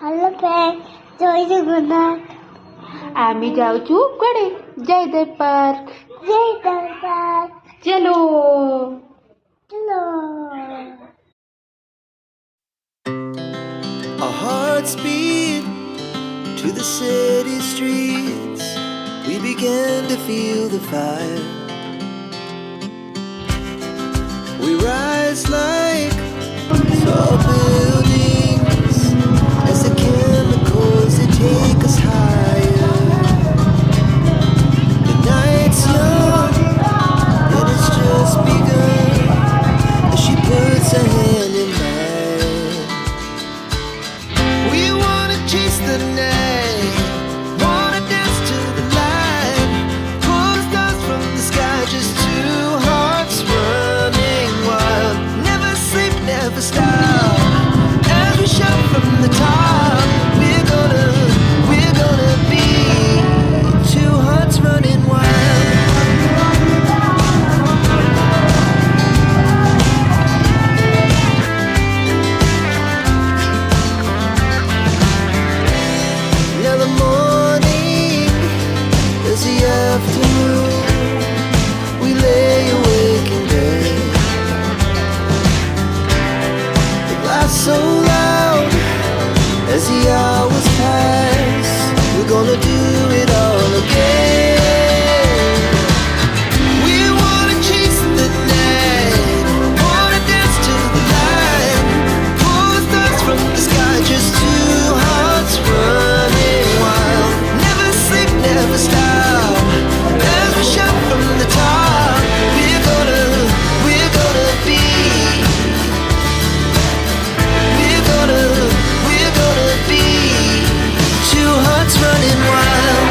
Hello friend, জয় জগন্নাথ। আমি যাଉଛୁ କୁଆଡ଼େ? Jaydev park. Joydeb park. চলো। চলো। Our hearts beat to the city streets. We began to feel the fire. We rise like tall buildings as the chemicals they take us higher. The night's young and it's just begun as she puts her hand in mine. We wanna chase the night, wanna dance to the light, pull the stars from the sky, just two hearts running wild. Never sleep, never stop, as we shout from the top. We're gonna be two hearts running wild. Now the morning is the afternoon. We lay awake in bed. The laughs so loud as the hours pass. We're gonna do it all again. We wanna chase the night, wanna dance to the light, pull the stars from the sky, just two hearts running wild. Never sleep, never stop, as we shout from the top. We're gonna be. We're gonna be two hearts running wild.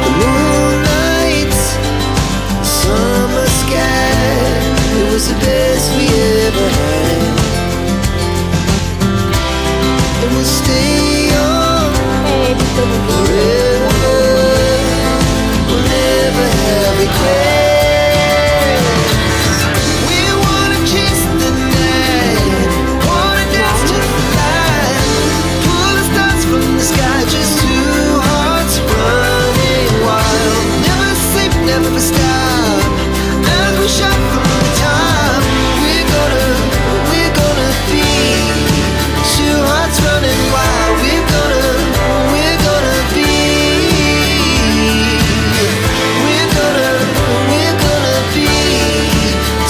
The moonlight, summer sky, it was the best we ever had. And we'll stay young forever. We'll never have regrets. We wanna chase the night, wanna dance to the light, pull the stars from the sky, just two hearts running wild. Never sleep, never stop, as we shout from the top. We're gonna be two hearts running wild. We're gonna be. We're gonna be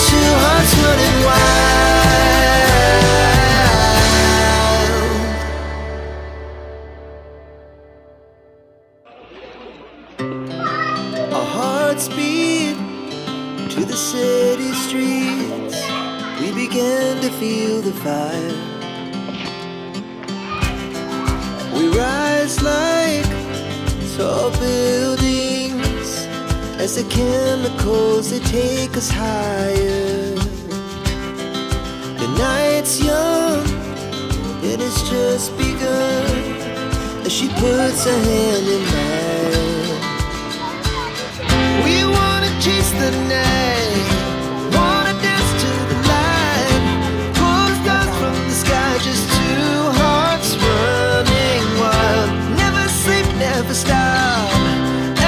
two hearts running wild. Our hearts beat to the city streets. We began to feel the fire. We rise like tall buildings as the chemicals they take us higher. The night's young and it's just begun as she puts her hand in mine. We wanna chase the night, wanna dance to the light, pull the stars from the sky, just two hearts running wild. Never sleep, never stop,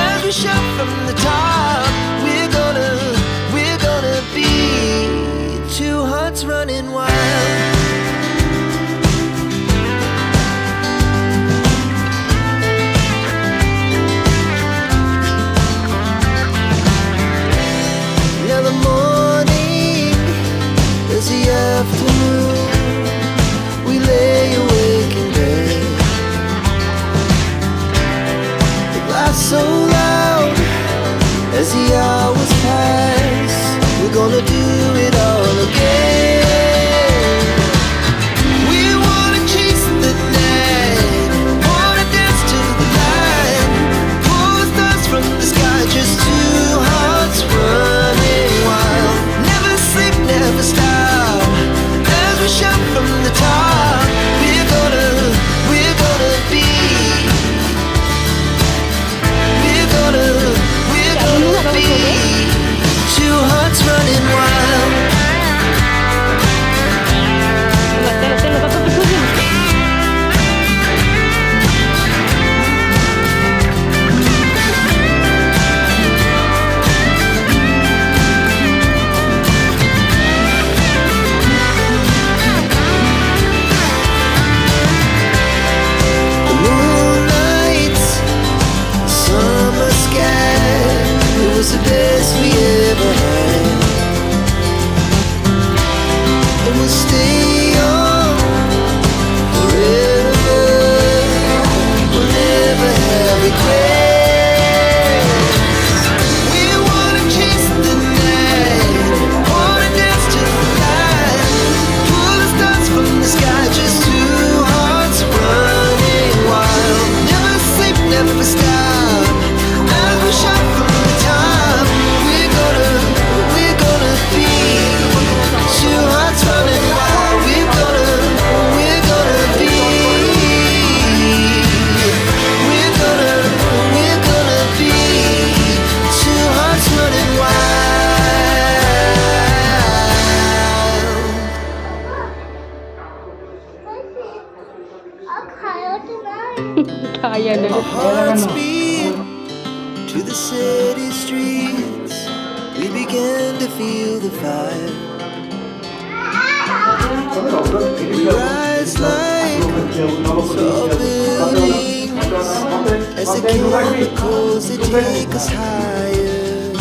as we shout from the top. We're gonna be two hearts running wild. Now the morning is the afternoon. We lay awake in bed. The laughs so loud as the hours pass. We're gonna do it all again. Our hearts beat to the city streets. We began to feel the fire. We rise like tall buildings as the chemicals that take us higher.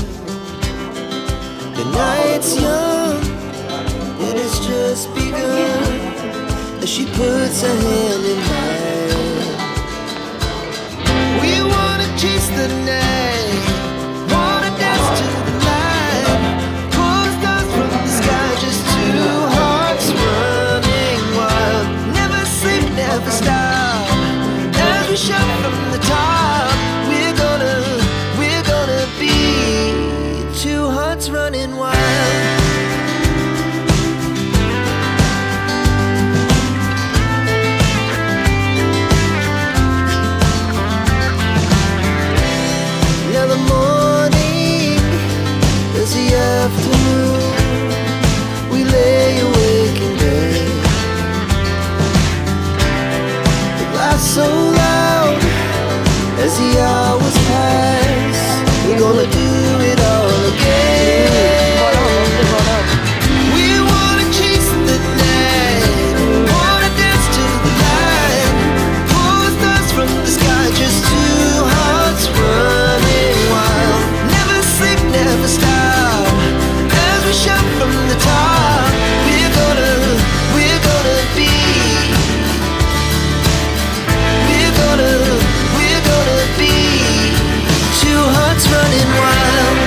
The night's young, it has just begun as she puts her hand in mine. We wanna chase the night, wanna dance to the light, pull the stars from the sky, just two hearts running wild. Never sleep, never stop, as we shout from the top. We're gonna be two hearts running wild. Now the morning is the afternoon. We lay awake in bed. The laughs so loud as the hours pass. We're gonna do it all again. We wanna chase the night, wanna dance to the light, pull the stars from the sky, just two hearts running wild. Never sleep, never stop, as we shout from the top. We're gonna be. We're gonna be two hearts running wild.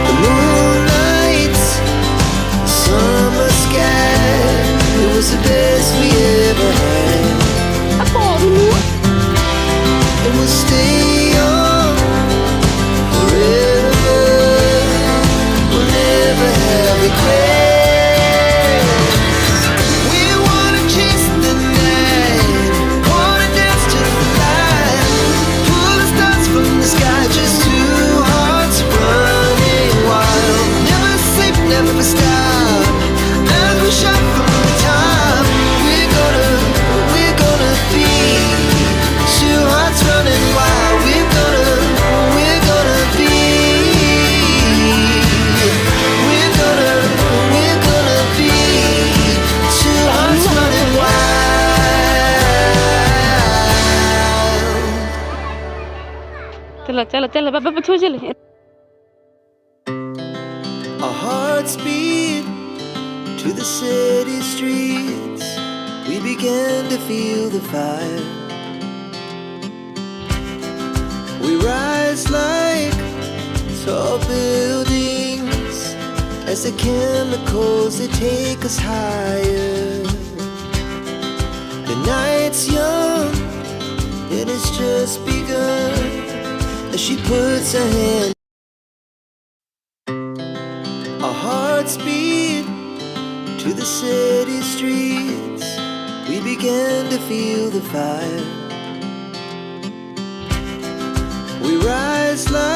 The moonlights, summer sky, it was the best we ever had. And we'll stay young forever. We'll never have regrets. We wanna chase the night, wanna dance to the light, pull the stars from the sky, just two hearts running wild. Never sleep, never stop, as we shout from the top. We're gonna be two hearts running wild. We're gonna be. We're gonna be two hearts running wild. चलो चलो बाबा छो चले. Our hearts beat to the city streets. We began to feel the fire. We rise like tall buildings as the chemicals that take us higher. The night's young, it has just begun as she puts her hand. Our hearts beat to the city streets. We began to feel the fire. We rise like